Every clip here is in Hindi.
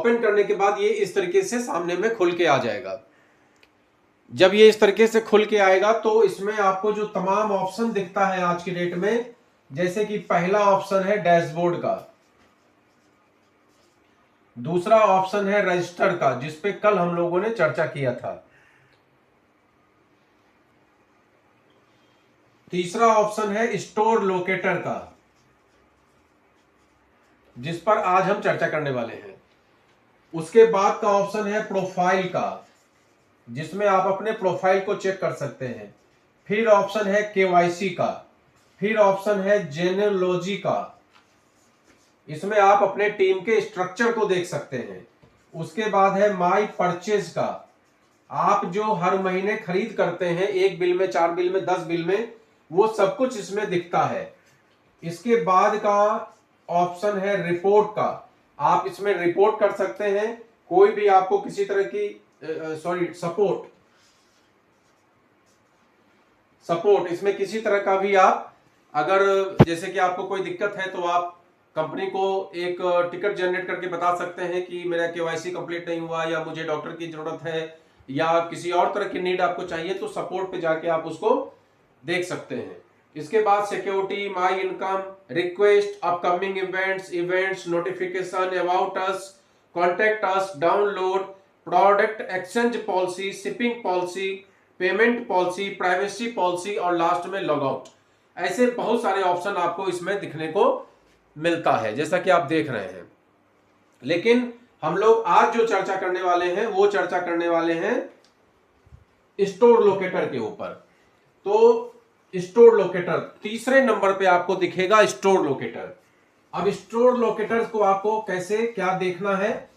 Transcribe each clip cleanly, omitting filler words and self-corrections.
ओपन करने के बाद ये इस तरीके से सामने में खुल के आ जाएगा। जब ये इस तरीके से खुल के आएगा तो इसमें आपको जो तमाम ऑप्शन दिखता है आज की डेट में, जैसे कि पहला ऑप्शन है डैशबोर्ड का, दूसरा ऑप्शन है रजिस्टर का जिसपे कल हम लोगों ने चर्चा किया था, तीसरा ऑप्शन है स्टोर लोकेटर का जिस पर आज हम चर्चा करने वाले हैं, उसके बाद का ऑप्शन है प्रोफाइल का जिसमें आप अपने प्रोफाइल को चेक कर सकते हैं, फिर ऑप्शन है केवाईसी का, फिर ऑप्शन है जेनेलॉजी का, इसमें आप अपने टीम के स्ट्रक्चर को देख सकते हैं, उसके बाद है माई परचेज का, आप जो हर महीने खरीद करते हैं 1 बिल में, 4 बिल में, 10 बिल में, वो सब कुछ इसमें दिखता है। इसके बाद का ऑप्शन है रिपोर्ट का, आप इसमें रिपोर्ट कर सकते हैं, कोई भी आपको किसी तरह की सपोर्ट इसमें किसी तरह का भी आप अगर जैसे कि आपको कोई दिक्कत है तो आप कंपनी को एक टिकट जनरेट करके बता सकते हैं कि मेरा केवाईसी कंप्लीट नहीं हुआ या मुझे डॉक्टर की जरूरत है या किसी और तरह की नीड आपको चाहिए, तो सपोर्ट पे जाके आप उसको देख सकते हैं। इसके बाद security, my income, request, upcoming events, notification, about us, contact us, download, product exchange policy, shipping policy, payment policy, privacy policy और लास्ट में लॉगआउट। ऐसे बहुत सारे ऑप्शन आपको इसमें दिखने को मिलता है जैसा कि आप देख रहे हैं। लेकिन हम लोग आज जो चर्चा करने वाले हैं वो चर्चा करने वाले हैं स्टोर लोकेटर के ऊपर। तो स्टोर लोकेटर तीसरे नंबर पे आपको दिखेगा, स्टोर लोकेटर। अब स्टोर लोकेटर को आपको कैसे क्या देखना है,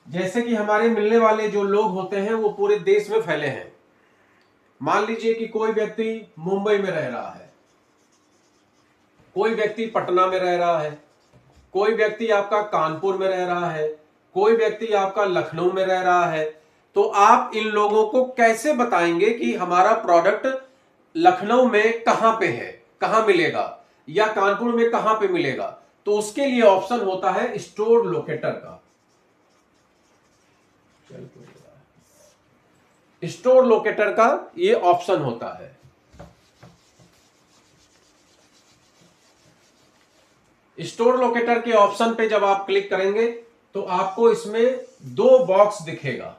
जैसे कि हमारे मिलने वाले जो लोग होते हैं वो पूरे देश में फैले हैं। मान लीजिए कि कोई व्यक्ति मुंबई में रह रहा है, कोई व्यक्ति पटना में रह रहा है, कोई व्यक्ति आपका कानपुर में रह रहा है, कोई व्यक्ति आपका लखनऊ में रह रहा है। तो आप इन लोगों को कैसे बताएंगे कि हमारा प्रोडक्ट लखनऊ में कहां पे है, कहां मिलेगा, या कानपुर में कहां पे मिलेगा? तो उसके लिए ऑप्शन होता है स्टोर लोकेटर का। स्टोर लोकेटर का ये ऑप्शन होता है। स्टोर लोकेटर के ऑप्शन पे जब आप क्लिक करेंगे तो आपको इसमें 2 बॉक्स दिखेगा।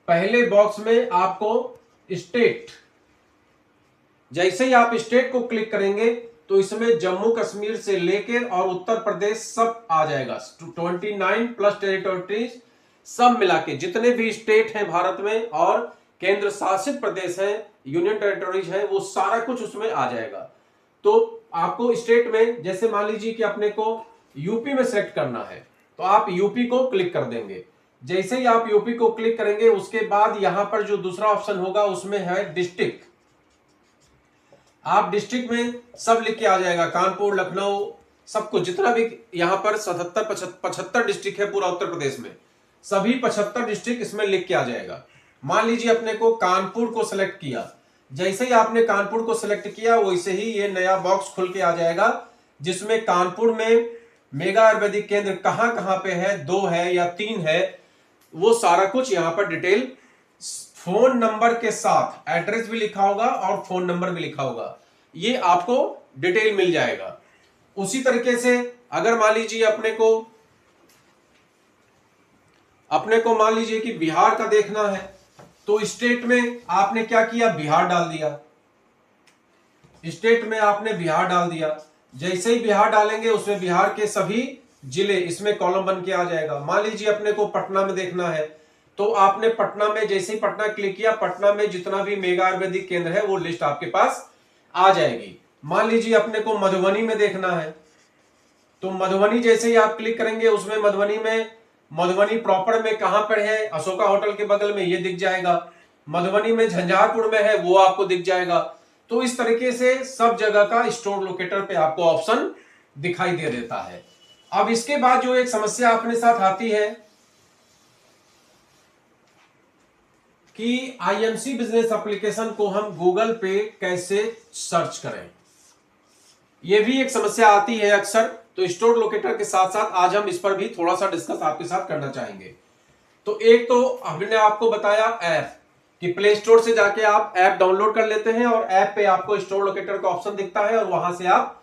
पहले बॉक्स में आपको स्टेट, जैसे ही आप स्टेट को क्लिक करेंगे तो इसमें जम्मू कश्मीर से लेकर और उत्तर प्रदेश सब आ जाएगा। 29 प्लस टेरिटोरीज सब मिला के जितने भी स्टेट हैं भारत में और केंद्र शासित प्रदेश हैं, यूनियन टेरिटोरीज हैं, वो सारा कुछ उसमें आ जाएगा। तो आपको स्टेट में जैसे मान लीजिए कि अपने को यूपी में सेलेक्ट करना है तो आप यूपी को क्लिक कर देंगे। जैसे ही आप यूपी को क्लिक करेंगे उसके बाद यहां पर जो दूसरा ऑप्शन होगा उसमें है डिस्ट्रिक्ट। आप डिस्ट्रिक्ट में सब लिख के आ जाएगा, कानपुर, लखनऊ, सब कुछ जितना भी यहां पर 75 डिस्ट्रिक्ट है पूरा उत्तर प्रदेश में, सभी 75 डिस्ट्रिक्ट इसमें लिख के आ जाएगा। मान लीजिए अपने को कानपुर को सिलेक्ट किया, जैसे ही आपने कानपुर को सिलेक्ट किया वैसे ही ये नया बॉक्स खुल के आ जाएगा जिसमें कानपुर में मेगा आयुर्वेदिक केंद्र कहां कहां पे है, 2 है या 3 है, वो सारा कुछ यहां पर डिटेल फोन नंबर के साथ एड्रेस भी लिखा होगा और फोन नंबर भी लिखा होगा, ये आपको डिटेल मिल जाएगा। उसी तरीके से अगर मान लीजिए अपने को मान लीजिए कि बिहार का देखना है तो स्टेट में आपने क्या किया, बिहार डाल दिया। स्टेट में आपने बिहार डाल दिया, जैसे ही बिहार डालेंगे उसमें बिहार के सभी जिले इसमें कॉलम बन के आ जाएगा। मान लीजिए अपने को पटना में देखना है तो आपने पटना में जैसे ही पटना क्लिक किया, पटना में जितना भी मेगा आयुर्वेदिक केंद्र है वो लिस्ट आपके पास आ जाएगी। मान लीजिए अपने को मधुबनी में देखना है तो मधुबनी जैसे ही आप क्लिक करेंगे उसमें मधुबनी प्रॉपर में कहां पर है, अशोका होटल के बगल में ये दिख जाएगा। मधुबनी में झंझारपुर में है वो आपको दिख जाएगा। तो इस तरीके से सब जगह का स्टोर लोकेटर पे आपको ऑप्शन दिखाई दे देता है। अब इसके बाद जो एक समस्या अपने साथ आती है कि आईएमसी बिजनेस एप्लीकेशन को हम गूगल पे कैसे सर्च करें, यह भी एक समस्या आती है अक्सर। तो स्टोर लोकेटर के साथ साथ आज हम इस पर भी थोड़ा सा डिस्कस आपके साथ करना चाहेंगे। तो एक तो हमने आपको बताया ऐप कि प्ले स्टोर से जाके आप ऐप डाउनलोड कर लेते हैं और ऐप पे आपको स्टोर लोकेटर का ऑप्शन दिखता है और वहां से आप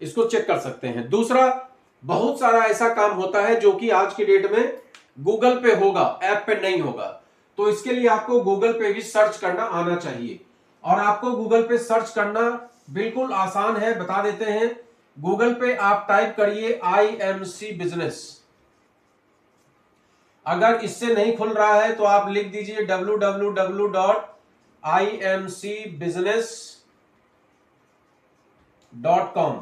इसको चेक कर सकते हैं। दूसरा, बहुत सारा ऐसा काम होता है जो कि आज की डेट में गूगल पे होगा, ऐप पे नहीं होगा। तो इसके लिए आपको गूगल पे भी सर्च करना आना चाहिए और आपको गूगल पे सर्च करना बिल्कुल आसान है, बता देते हैं। गूगल पे आप टाइप करिए IMC बिजनेस। अगर इससे नहीं खुल रहा है तो आप लिख दीजिए www.imcbusiness.com,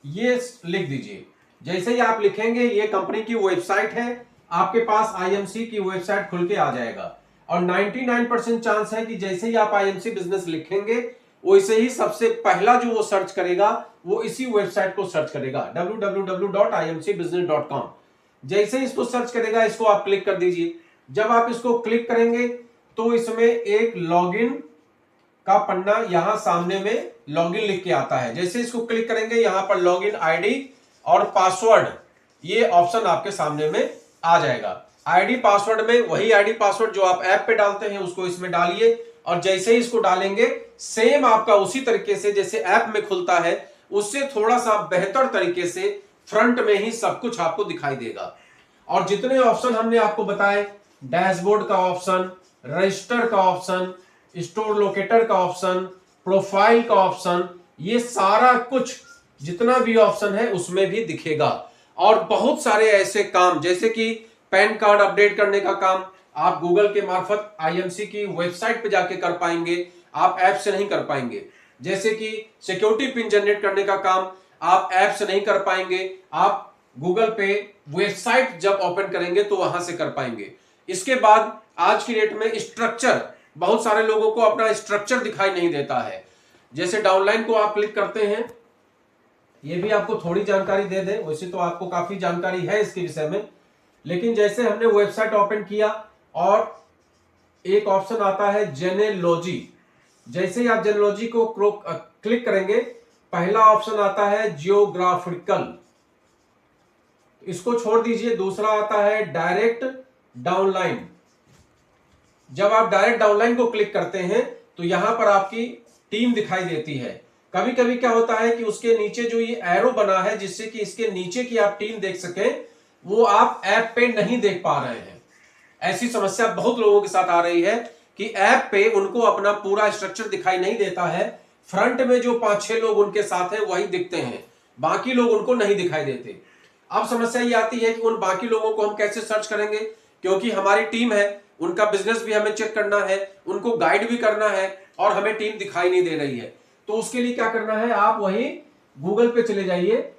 ये लिख दीजिए। जैसे ही आप लिखेंगे ये कंपनी की वेबसाइट है, आपके पास IMC की वेबसाइट खुल के आ जाएगा और 99% चांस है कि जैसे ही आप IMC बिजनेस लिखेंगे वैसे ही सबसे पहला जो वो सर्च करेगा वो इसी वेबसाइट को सर्च करेगा www.imcbusiness.com। जैसे इसको सर्च करेगा इसको आप क्लिक कर दीजिए। जब आप इसको क्लिक करेंगे तो इसमें एक लॉगिन का पन्ना यहां सामने में लॉगिन लिख के आता है। जैसे इसको क्लिक करेंगे यहां पर लॉगिन आईडी और पासवर्ड, ये ऑप्शन आपके सामने में आ जाएगा। आईडी पासवर्ड में वही आईडी पासवर्ड जो आप ऐप पे डालते हैं उसको इसमें डालिए और जैसे ही इसको डालेंगे सेम आपका उसी तरीके से जैसे ऐप में खुलता है उससे थोड़ा सा बेहतर तरीके से फ्रंट में ही सब कुछ आपको दिखाई देगा। और जितने ऑप्शन हमने आपको बताए, डैशबोर्ड का ऑप्शन, रजिस्टर का ऑप्शन, स्टोर लोकेटर का ऑप्शन, प्रोफाइल का ऑप्शन, ये सारा कुछ जितना भी ऑप्शन है उसमें भी दिखेगा। और बहुत सारे ऐसे काम जैसे कि पैन कार्ड अपडेट करने का काम आप गूगल के मार्फत IMC की वेबसाइट पे जाके कर पाएंगे, आप ऐप से नहीं कर पाएंगे। जैसे कि सिक्योरिटी पिन जनरेट करने का काम आप ऐप से नहीं कर पाएंगे, आप गूगल पे वेबसाइट जब ओपन करेंगे तो वहां से कर पाएंगे। इसके बाद आज की डेट में स्ट्रक्चर, बहुत सारे लोगों को अपना स्ट्रक्चर दिखाई नहीं देता है। जैसे डाउनलाइन को आप क्लिक करते हैं, ये भी आपको थोड़ी जानकारी दे दें, वैसे तो आपको काफी जानकारी है इसके विषय में, लेकिन जैसे हमने वेबसाइट ओपन किया और एक ऑप्शन आता है जेनेलॉजी। जैसे ही आप जेनेलॉजी को क्लिक करेंगे पहला ऑप्शन आता है जियोग्राफिकल, इसको छोड़ दीजिए। दूसरा आता है डायरेक्ट डाउनलाइन। जब आप डायरेक्ट डाउनलाइन को क्लिक करते हैं तो यहां पर आपकी टीम दिखाई देती है। कभी कभी क्या होता है कि उसके नीचे जो ये एरो बना है जिससे कि इसके नीचे की आप टीम देख सकें, वो आप ऐप पे नहीं देख पा रहे हैं। ऐसी समस्या बहुत लोगों के साथ आ रही है कि ऐप पे उनको अपना पूरा स्ट्रक्चर दिखाई नहीं देता है। फ्रंट में जो 5-6 लोग उनके साथ हैं वही दिखते हैं, बाकी लोग उनको नहीं दिखाई देते। अब समस्या ये आती है कि उन बाकी लोगों को हम कैसे सर्च करेंगे, क्योंकि हमारी टीम है, उनका बिजनेस भी हमें चेक करना है, उनको गाइड भी करना है और हमें टीम दिखाई नहीं दे रही है। तो उसके लिए क्या करना है, आप वही गूगल पे चले जाइए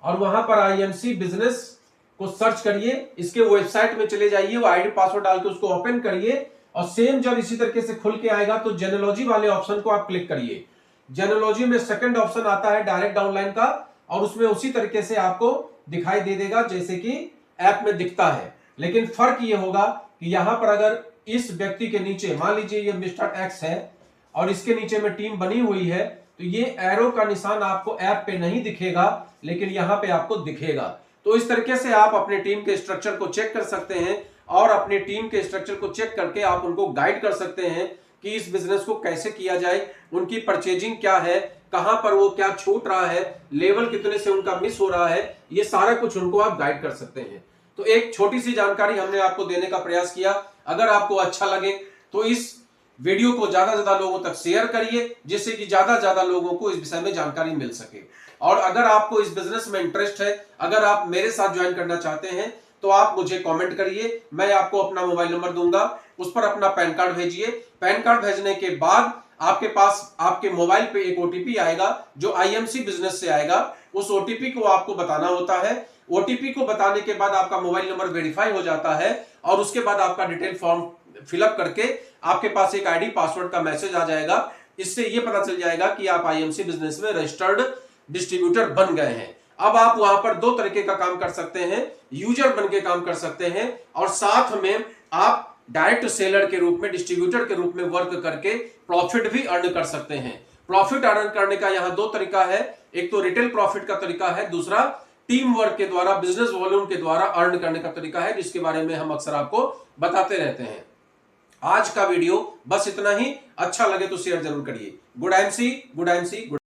और वहां पर IMC बिजनेस को सर्च करिए, इसके वेबसाइट में चले जाइए, वो आईडी पासवर्ड डाल के उसको ओपन करिए और सेम जब इसी तरीके से खुल के आएगा तो जेनेलॉजी वाले ऑप्शन को आप क्लिक करिए। जेनेलॉजी में सेकंड ऑप्शन आता है डायरेक्ट डाउनलाइन का और उसमें उसी तरीके से आपको दिखाई दे देगा जैसे कि ऐप में दिखता है। लेकिन फर्क ये होगा कि यहां पर अगर इस व्यक्ति के नीचे मान लीजिए ये मिस्टर एक्स है और इसके नीचे में टीम बनी हुई है तो ये एरो का निशान आपको ऐप पे नहीं दिखेगा लेकिन यहां पे आपको दिखेगा। तो इस तरीके से आप अपने टीम के स्ट्रक्चर को चेक कर सकते हैं और अपने टीम के स्ट्रक्चर को चेक करके आप उनको गाइड कर सकते हैं कि इस बिजनेस को कैसे किया जाए, उनकी परचेजिंग क्या है, कहां पर वो क्या छूट रहा है, लेवल कितने से उनका मिस हो रहा है, ये सारा कुछ उनको आप गाइड कर सकते हैं। तो एक छोटी सी जानकारी हमने आपको देने का प्रयास किया। अगर आपको अच्छा लगे तो इस वीडियो को ज्यादा से ज्यादा लोगों तक शेयर करिए जिससे कि ज्यादा से ज्यादा लोगों को इस विषय में जानकारी मिल सके। और अगर आपको इस बिजनेस में इंटरेस्ट है, अगर आप मेरे साथ ज्वाइन करना चाहते हैं तो आप मुझे कमेंट करिए, मैं आपको अपना मोबाइल नंबर दूंगा, उस पर अपना पैन कार्ड भेजिए। पैन कार्ड भेजने के बाद आपके पास आपके मोबाइल पे एक OTP आएगा जो IMC बिजनेस से आएगा। उस OTP को आपको बताना होता है। OTP को बताने के बाद आपका मोबाइल नंबर वेरीफाई हो जाता है और उसके बाद आपका डिटेल फॉर्म फिलअप करके आपके पास एक आईडी पासवर्ड का मैसेज आ जाएगा। इससे यह पता चल जाएगा कि आप IMC बिजनेस में रजिस्टर्ड डिस्ट्रीब्यूटर बन गए हैं। अब आप वहां पर दो तरीके का काम कर सकते हैं, यूजर बन के काम कर सकते हैं और साथ में आप डायरेक्ट सेलर के रूप में, डिस्ट्रीब्यूटर के रूप में वर्क करके प्रॉफिट भी अर्न कर सकते हैं। प्रॉफिट अर्न करने का यहां दो तरीका है, एक तो रिटेल प्रॉफिट का तरीका है, दूसरा टीम वर्क के द्वारा, बिजनेस वॉल्यूम के द्वारा अर्न करने का तरीका है, जिसके बारे में हम अक्सर आपको बताते रहते हैं। आज का वीडियो बस इतना ही। अच्छा लगे तो शेयर जरूर करिए। Good MC, good MC, good